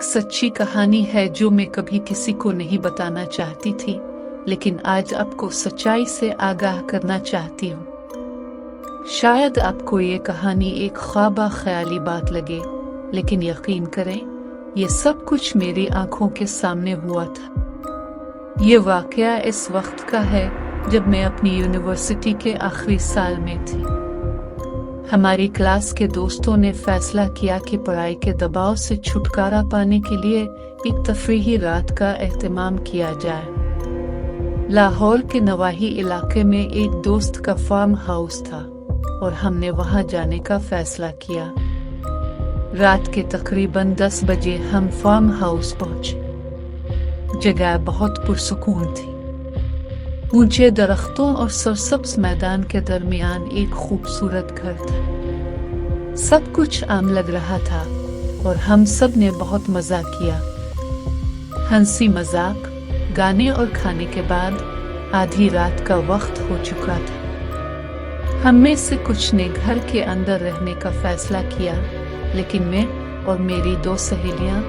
एक सच्ची कहानी है जो मैं कभी किसी को नहीं बताना चाहती थी, लेकिन आज आपको सच्चाई से आगाह करना चाहती हूँ। शायद आपको ये कहानी एक ख्वाबा ख्याली बात लगे, लेकिन यकीन करें, ये सब कुछ मेरी आंखों के सामने हुआ था। ये वाकया इस वक्त का है जब मैं अपनी यूनिवर्सिटी के आखिरी साल में थी। हमारी क्लास के दोस्तों ने फैसला किया कि पढ़ाई के दबाव से छुटकारा पाने के लिए एक तफरीही रात का एहतमाम किया जाए। लाहौर के नवाही इलाके में एक दोस्त का फार्म हाउस था और हमने वहां जाने का फैसला किया। रात के तकरीबन 10 बजे हम फार्म हाउस पहुंचे। जगह बहुत पुरसुकून थी। ऊंचे दरख्तों और सरसब्ज मैदान के दरमियान एक खूबसूरत घर था। सब कुछ आम लग रहा था और हम सब ने बहुत मजा किया। हंसी मजाक, गाने और खाने के बाद आधी रात का वक्त हो चुका था। हम में से कुछ ने घर के अंदर रहने का फैसला किया, लेकिन मैं और मेरी 2 सहेलियां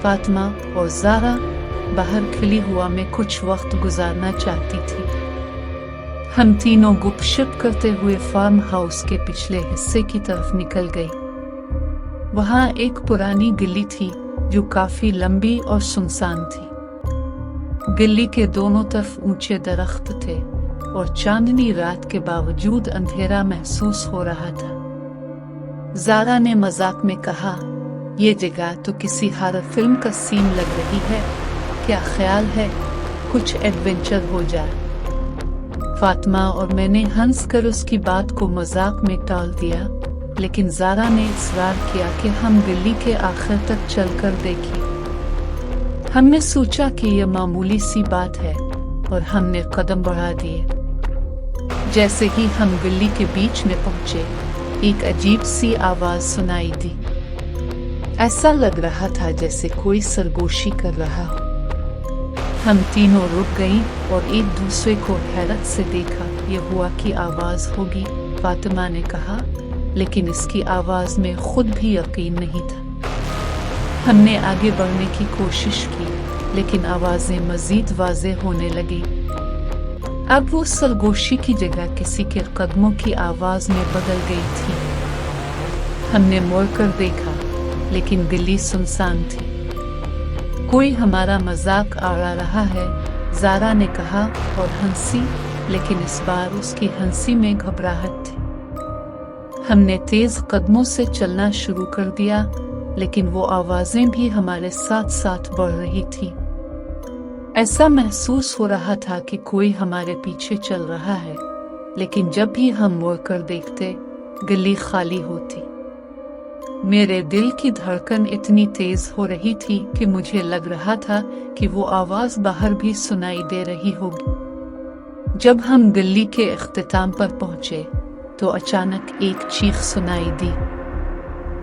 फातिमा और ज़ारा बाहर खिली हुआ में कुछ वक्त गुजारना चाहती थी। हम तीनों गुपशप करते हुए फार्म हाउस के पिछले हिस्से की तरफ निकल गई। वहां एक पुरानी गली थी जो काफी लंबी और सुनसान थी। गली के दोनों तरफ ऊंचे दरख्त थे और चांदनी रात के बावजूद अंधेरा महसूस हो रहा था। ज़ारा ने मजाक में कहा, ये जगह तो किसी हॉरर फिल्म का सीन लग रही है। क्या ख्याल है कुछ एडवेंचर हो जाए? फातिमा और मैंने हंसकर उसकी बात को मजाक में टाल दिया, लेकिन ज़ारा ने इसरार किया कि हम गली के आखिर तक चलकर देखें। हमने सोचा कि यह मामूली सी बात है और हमने कदम बढ़ा दिए। जैसे ही हम गली के बीच में पहुंचे, एक अजीब सी आवाज सुनाई दी। ऐसा लग रहा था जैसे कोई सरगोशी कर रहा हो। हम तीनों रुक गईं और एक दूसरे को हैरत से देखा। ये हुआ की आवाज होगी, फातिमा ने कहा, लेकिन इसकी आवाज में खुद भी यकीन नहीं था। हमने आगे बढ़ने की कोशिश की, लेकिन आवाजें मजीद वाज़ेह होने लगी। अब वो सरगोशी की जगह किसी के कदमों की आवाज में बदल गई थी। हमने मुड़कर देखा, लेकिन गली सुनसान थी। कोई हमारा मजाक आड़ा रहा है, ज़ारा ने कहा और हंसी, लेकिन इस बार उसकी हंसी में घबराहट थी। हमने तेज कदमों से चलना शुरू कर दिया, लेकिन वो आवाजें भी हमारे साथ साथ बढ़ रही थी। ऐसा महसूस हो रहा था कि कोई हमारे पीछे चल रहा है, लेकिन जब भी हम मुड़कर देखते, गली खाली होती। मेरे दिल की धड़कन इतनी तेज हो रही थी कि मुझे लग रहा था कि वो आवाज बाहर भी सुनाई दे रही होगी। जब हम गली के इख्तिताम पर पहुंचे, तो अचानक एक चीख सुनाई दी।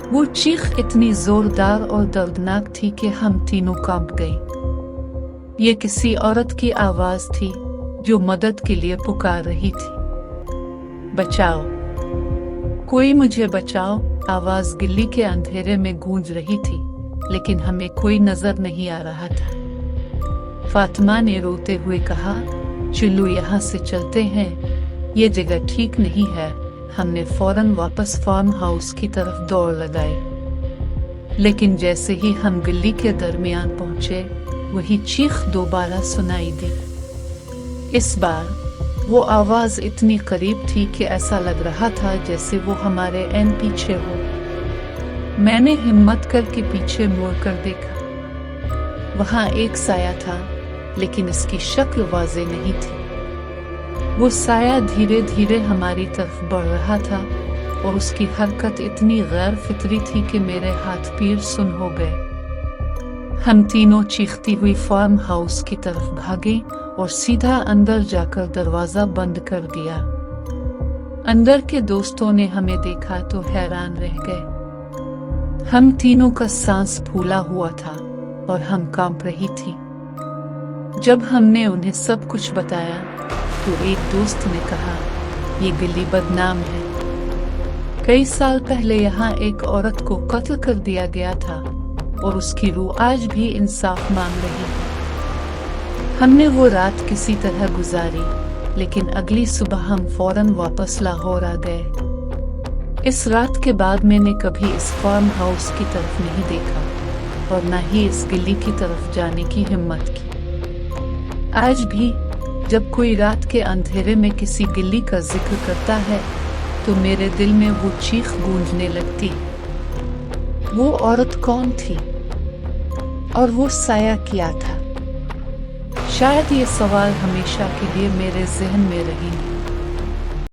वो चीख इतनी जोरदार और दर्दनाक थी कि हम तीनों कांप गए। ये किसी औरत की आवाज थी जो मदद के लिए पुकार रही थी। बचाओ, कोई मुझे बचाओ, आवाज गिल्ली के अंधेरे में गूंज रही थी, लेकिन हमें कोई नजर नहीं आ रहा था। फातिमा ने रोते हुए कहा, चलो यहाँ से चलते हैं, ये जगह ठीक नहीं है। हमने फौरन वापस फार्म हाउस की तरफ दौड़ लगाई, लेकिन जैसे ही हम गली के दरमियान पहुंचे, वही चीख दोबारा सुनाई दी। इस बार वो आवाज इतनी करीब थी कि ऐसा लग रहा था जैसे वो हमारे ऐन पीछे हो। मैंने हिम्मत करके पीछे मुड़कर देखा। वहां एक साया था, लेकिन इसकी शक्ल वाज़ेह नहीं थी। वो साया धीरे धीरे हमारी तरफ बढ़ रहा था और उसकी हरकत इतनी गैर फितरी थी कि मेरे हाथ पैर सुन्न हो गए। हम तीनों चीखती हुई फार्म हाउस की तरफ भागे और सीधा अंदर जाकर दरवाजा बंद कर दिया। अंदर के दोस्तों ने हमें देखा तो हैरान रह गए। हम तीनों का सांस फूला हुआ था और हम कांप रही थी। जब हमने उन्हें सब कुछ बताया, तो एक दोस्त ने कहा, ये गली बदनाम है। कई साल पहले यहाँ एक औरत को कत्ल कर दिया गया था और उसकी रूह आज भी इंसाफ मांग रही है। हमने वो रात किसी तरह गुजारी, लेकिन अगली सुबह हम फौरन वापस लाहौर आ गए। इस रात के बाद मैंने कभी इस फार्म हाउस की तरफ नहीं देखा और न ही इस गली की तरफ जाने की हिम्मत की। आज भी जब कोई रात के अंधेरे में किसी गली का जिक्र करता है तो मेरे दिल में वो चीख गूंजने लगती। वो औरत कौन थी और वो साया क्या था? शायद ये सवाल हमेशा के लिए मेरे ज़हन में रहेंगे।